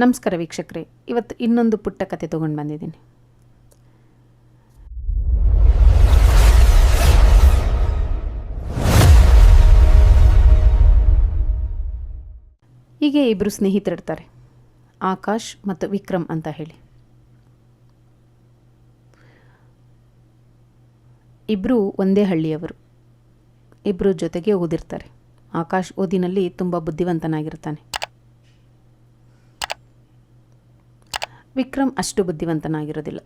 ನಮಸ್ಕಾರ ವೀಕ್ಷಕರೇ, ಇವತ್ತು ಇನ್ನೊಂದು ಪುಟ್ಟ ಕತೆ ತೊಗೊಂಡು ಬಂದಿದ್ದೀನಿ. ಹೀಗೆ ಇಬ್ಬರು ಸ್ನೇಹಿತರಿರ್ತಾರೆ, ಆಕಾಶ್ ಮತ್ತು ವಿಕ್ರಮ್ ಅಂತ ಹೇಳಿ. ಇಬ್ಬರು ಒಂದೇ ಹಳ್ಳಿಯವರು, ಇಬ್ಬರು ಜೊತೆಗೆ ಓದಿರ್ತಾರೆ. ಆಕಾಶ್ ಓದಿನಲ್ಲಿ ತುಂಬ ಬುದ್ಧಿವಂತನಾಗಿರ್ತಾನೆ. ವಿಕ್ರಮ್ ಅಷ್ಟು ಬುದ್ಧಿವಂತನಾಗಿರೋದಿಲ್ಲ.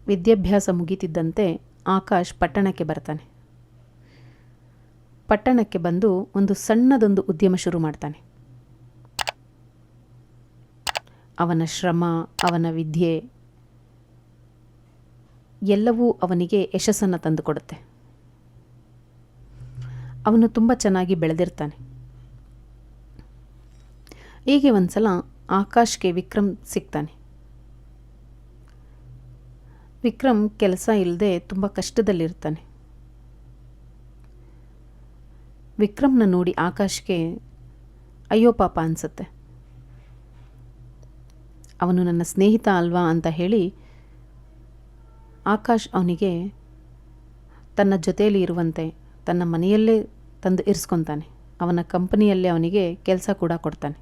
ವಿದ್ಯಾಭ್ಯಾಸ ಮುಗಿತಿದ್ದಂತೆ ಆಕಾಶ್ ಪಟ್ಟಣಕ್ಕೆ ಬರ್ತಾನೆ. ಪಟ್ಟಣಕ್ಕೆ ಬಂದು ಒಂದು ಸಣ್ಣದೊಂದು ಉದ್ಯಮ ಶುರು ಮಾಡ್ತಾನೆ. ಅವನ ಶ್ರಮ, ಅವನ ವಿದ್ಯೆ ಎಲ್ಲವೂ ಅವನಿಗೆ ಯಶಸ್ಸನ್ನು ತಂದುಕೊಡುತ್ತೆ. ಅವನು ತುಂಬ ಚೆನ್ನಾಗಿ ಬೆಳೆದಿರ್ತಾನೆ. ಹೀಗೆ ಒಂದು ಸಲ ಆಕಾಶ್ಗೆ ವಿಕ್ರಮ್ ಸಿಗ್ತಾನೆ. ವಿಕ್ರಮ್ ಕೆಲಸ ಇಲ್ಲದೆ ತುಂಬ ಕಷ್ಟದಲ್ಲಿರ್ತಾನೆ. ವಿಕ್ರಮ್ನ ನೋಡಿ ಆಕಾಶ್ಗೆ ಅಯ್ಯೋ ಪಾಪ ಅನಿಸುತ್ತೆ. ಅವನು ನನ್ನ ಸ್ನೇಹಿತ ಅಲ್ವಾ ಅಂತ ಹೇಳಿ ಆಕಾಶ್ ಅವನಿಗೆ ತನ್ನ ಜೊತೆಯಲ್ಲಿ ಇರುವಂತೆ ತನ್ನ ಮನೆಯಲ್ಲೇ ತಂದು ಇರಿಸ್ಕೊತಾನೆ. ಅವನ ಕಂಪನಿಯಲ್ಲೇ ಅವನಿಗೆ ಕೆಲಸ ಕೂಡ ಕೊಡ್ತಾನೆ.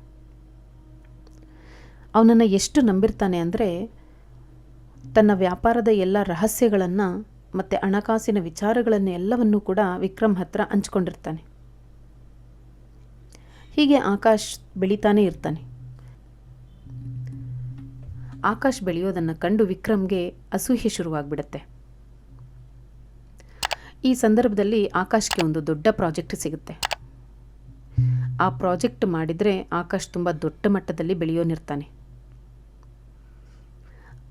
ಅವನನ್ನು ಎಷ್ಟು ನಂಬಿರ್ತಾನೆ ಅಂದರೆ ತನ್ನ ವ್ಯಾಪಾರದ ಎಲ್ಲ ರಹಸ್ಯಗಳನ್ನು ಮತ್ತು ಹಣಕಾಸಿನ ವಿಚಾರಗಳನ್ನು ಎಲ್ಲವನ್ನೂ ಕೂಡ ವಿಕ್ರಮ್ ಹತ್ರ ಹಂಚ್ಕೊಂಡಿರ್ತಾನೆ. ಹೀಗೆ ಆಕಾಶ್ ಬೆಳೀತಾನೆ ಇರ್ತಾನೆ. ಆಕಾಶ್ ಬೆಳೆಯೋದನ್ನು ಕಂಡು ವಿಕ್ರಮ್ಗೆ ಅಸೂಯೆ ಶುರುವಾಗ್ಬಿಡುತ್ತೆ. ಈ ಸಂದರ್ಭದಲ್ಲಿ ಆಕಾಶ್ಗೆ ಒಂದು ದೊಡ್ಡ ಪ್ರಾಜೆಕ್ಟ್ ಸಿಗುತ್ತೆ. ಆ ಪ್ರಾಜೆಕ್ಟ್ ಮಾಡಿದರೆ ಆಕಾಶ್ ತುಂಬ ದೊಡ್ಡ ಮಟ್ಟದಲ್ಲಿ ಬೆಳೆಯೋನಿರ್ತಾನೆ.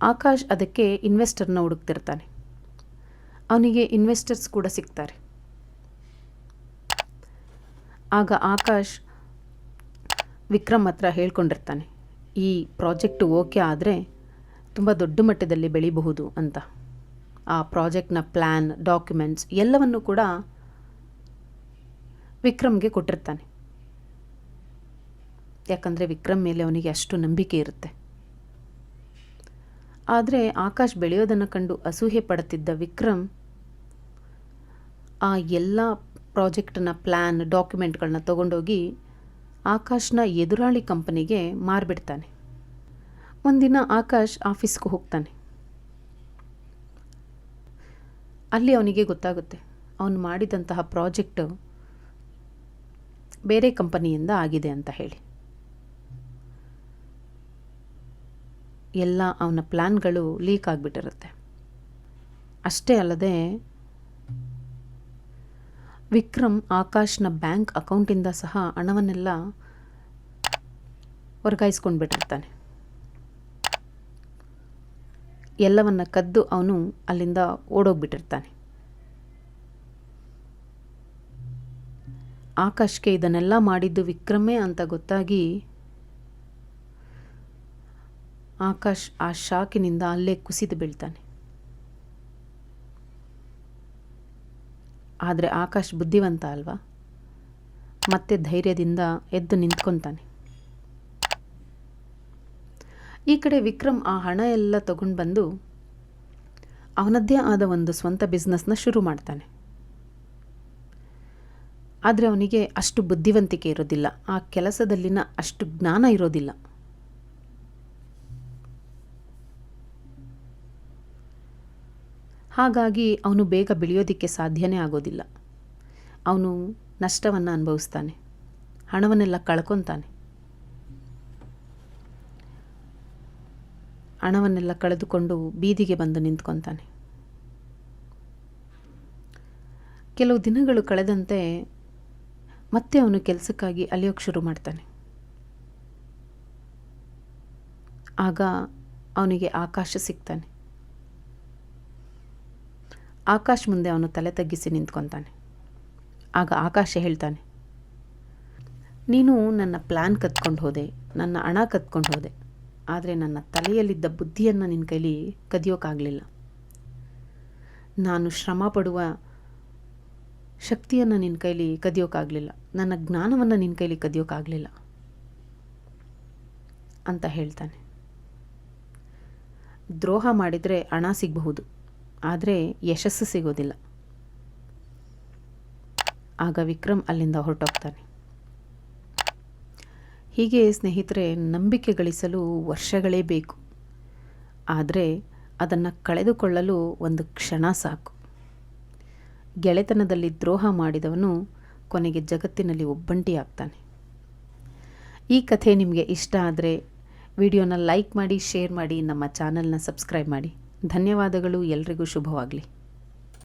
ಆಕಾಶ್ ಅದಕ್ಕೆ ಇನ್ವೆಸ್ಟರ್ನ ಹುಡುಕ್ತಿರ್ತಾನೆ. ಅವನಿಗೆ ಇನ್ವೆಸ್ಟರ್ಸ್ ಕೂಡ ಸಿಗ್ತಾರೆ. ಆಗ ಆಕಾಶ್ ವಿಕ್ರಮ್ ಹತ್ರ ಹೇಳ್ಕೊಂಡಿರ್ತಾನೆ, ಈ ಪ್ರಾಜೆಕ್ಟ್ ಓಕೆ ಆದರೆ ತುಂಬ ದೊಡ್ಡ ಮಟ್ಟದಲ್ಲಿ ಬೆಳಿಬಹುದು ಅಂತ. ಆ ಪ್ರಾಜೆಕ್ಟ್ನ ಪ್ಲ್ಯಾನ್, ಡಾಕ್ಯುಮೆಂಟ್ಸ್ ಎಲ್ಲವನ್ನೂ ಕೂಡ ವಿಕ್ರಮ್ಗೆ ಕೊಟ್ಟಿರ್ತಾನೆ. ಯಾಕಂದರೆ ವಿಕ್ರಮ್ ಮೇಲೆ ಅವನಿಗೆ ಅಷ್ಟು ನಂಬಿಕೆ ಇರುತ್ತೆ. ಆದರೆ ಆಕಾಶ್ ಬೆಳೆಯೋದನ್ನು ಕಂಡು ಅಸೂಯೆ ಪಡುತ್ತಿದ್ದ ವಿಕ್ರಮ್ ಆ ಎಲ್ಲ ಪ್ರಾಜೆಕ್ಟ್ನ ಪ್ಲ್ಯಾನ್, ಡಾಕ್ಯುಮೆಂಟ್ಗಳನ್ನ ತೊಗೊಂಡೋಗಿ ಆಕಾಶ್ನ ಎದುರಾಳಿ ಕಂಪನಿಗೆ ಮಾರಿಬಿಡ್ತಾನೆ. ಒಂದಿನ ಆಕಾಶ್ ಆಫೀಸ್ಗೆ ಹೋಗ್ತಾನೆ. ಅಲ್ಲಿ ಅವನಿಗೆ ಗೊತ್ತಾಗುತ್ತೆ ಅವನು ಮಾಡಿದಂತಹ ಪ್ರಾಜೆಕ್ಟು ಬೇರೆ ಕಂಪನಿಯಿಂದ ಆಗಿದೆ ಅಂತ ಹೇಳಿ. ಎಲ್ಲ ಅವನ ಪ್ಲ್ಯಾನ್ಗಳು ಲೀಕ್ ಆಗಿಬಿಟ್ಟಿರುತ್ತೆ. ಅಷ್ಟೇ ಅಲ್ಲದೆ ವಿಕ್ರಮ್ ಆಕಾಶ್ನ ಬ್ಯಾಂಕ್ ಅಕೌಂಟಿಂದ ಸಹ ಹಣವನ್ನೆಲ್ಲ ವರ್ಗಾಯಿಸ್ಕೊಂಡ್ಬಿಟ್ಟಿರ್ತಾನೆ. ಎಲ್ಲವನ್ನ ಕದ್ದು ಅವನು ಅಲ್ಲಿಂದ ಓಡೋಗ್ಬಿಟ್ಟಿರ್ತಾನೆ. ಆಕಾಶ್ಗೆ ಇದನ್ನೆಲ್ಲ ಮಾಡಿದ್ದು ವಿಕ್ರಮೇ ಅಂತ ಗೊತ್ತಾಗಿ ಆಕಾಶ್ ಆ ಶಾಕಿನಿಂದ ಅಲ್ಲೇ ಕುಸಿದು ಬೀಳ್ತಾನೆ. ಆದರೆ ಆಕಾಶ್ ಬುದ್ಧಿವಂತ ಅಲ್ವಾ, ಮತ್ತೆ ಧೈರ್ಯದಿಂದ ಎದ್ದು ನಿಂತ್ಕೊತಾನೆ. ಈ ಕಡೆ ವಿಕ್ರಮ್ ಆ ಹಣ ಎಲ್ಲ ತಗೊಂಡು ಬಂದು ಅವನದ್ದೇ ಆದ ಒಂದು ಸ್ವಂತ ಬಿಸ್ನೆಸ್ನ ಶುರು ಮಾಡ್ತಾನೆ. ಆದರೆ ಅವನಿಗೆ ಅಷ್ಟು ಬುದ್ಧಿವಂತಿಕೆ ಇರೋದಿಲ್ಲ, ಆ ಕೆಲಸದಲ್ಲಿನ ಅಷ್ಟು ಜ್ಞಾನ ಇರೋದಿಲ್ಲ. ಹಾಗಾಗಿ ಅವನು ಬೇಗ ಬೆಳೆಯೋದಕ್ಕೆ ಸಾಧ್ಯನೇ ಆಗೋದಿಲ್ಲ. ಅವನು ನಷ್ಟವನ್ನು ಅನುಭವಿಸ್ತಾನೆ, ಹಣವನ್ನೆಲ್ಲ ಕಳ್ಕೊತಾನೆ. ಹಣವನ್ನೆಲ್ಲ ಕಳೆದುಕೊಂಡು ಬೀದಿಗೆ ಬಂದು ನಿಂತ್ಕೊತಾನೆ. ಕೆಲವು ದಿನಗಳು ಕಳೆದಂತೆ ಮತ್ತೆ ಅವನು ಕೆಲಸಕ್ಕಾಗಿ ಅಲಿಯೋಕ್ಕೆ ಶುರು ಮಾಡ್ತಾನೆ. ಆಗ ಅವನಿಗೆ ಆಕಾಶ ಸಿಗ್ತಾನೆ. ಆಕಾಶ್ ಮುಂದೆ ಅವನು ತಲೆ ತಗ್ಗಿಸಿ ನಿಂತ್ಕೊತಾನೆ. ಆಗ ಆಕಾಶ ಹೇಳ್ತಾನೆ, ನೀನು ನನ್ನ ಪ್ಲ್ಯಾನ್ ಕತ್ಕೊಂಡು ಹೋದೆ, ನನ್ನ ಹಣ ಕತ್ಕೊಂಡು ಹೋದೆ, ಆದರೆ ನನ್ನ ತಲೆಯಲ್ಲಿದ್ದ ಬುದ್ಧಿಯನ್ನು ನಿನ್ನ ಕೈಲಿ ಕದಿಯೋಕ್ಕಾಗಲಿಲ್ಲ. ನಾನು ಶ್ರಮ ಪಡುವ ಶಕ್ತಿಯನ್ನು ನಿನ್ನ ಕೈಲಿ ಕದಿಯೋಕ್ಕಾಗಲಿಲ್ಲ, ನನ್ನ ಜ್ಞಾನವನ್ನು ನಿನ್ನ ಕೈಲಿ ಕದಿಯೋಕ್ಕಾಗಲಿಲ್ಲ. ಅಂತ ಹೇಳ್ತಾನೆ. ದ್ರೋಹ ಮಾಡಿದರೆ ಹಣ ಸಿಗಬಹುದು, ಆದರೆ ಯಶಸ್ಸು ಸಿಗೋದಿಲ್ಲ. ಆಗ ವಿಕ್ರಮ್ ಅಲ್ಲಿಂದ ಹೊರಟೋಗ್ತಾನೆ. ಹೀಗೆ ಸ್ನೇಹಿತರೆ, ನಂಬಿಕೆ ಗಳಿಸಲು ವರ್ಷಗಳೇ ಬೇಕು, ಆದರೆ ಅದನ್ನು ಕಳೆದುಕೊಳ್ಳಲು ಒಂದು ಕ್ಷಣ ಸಾಕು. ಗೆಳೆತನದಲ್ಲಿ ದ್ರೋಹ ಮಾಡಿದವನು ಕೊನೆಗೆ ಜಗತ್ತಿನಲ್ಲಿ ಒಬ್ಬಂಟಿಯಾಗ್ತಾನೆ. ಈ ಕಥೆ ನಿಮಗೆ ಇಷ್ಟ ಆದರೆ ವಿಡಿಯೋನ ಲೈಕ್ ಮಾಡಿ, ಶೇರ್ ಮಾಡಿ, ನಮ್ಮ ಚಾನಲ್ನ ಸಬ್ಸ್ಕ್ರೈಬ್ ಮಾಡಿ. ಧನ್ಯವಾದಗಳು. ಎಲ್ರಿಗೂ ಶುಭವಾಗಲಿ.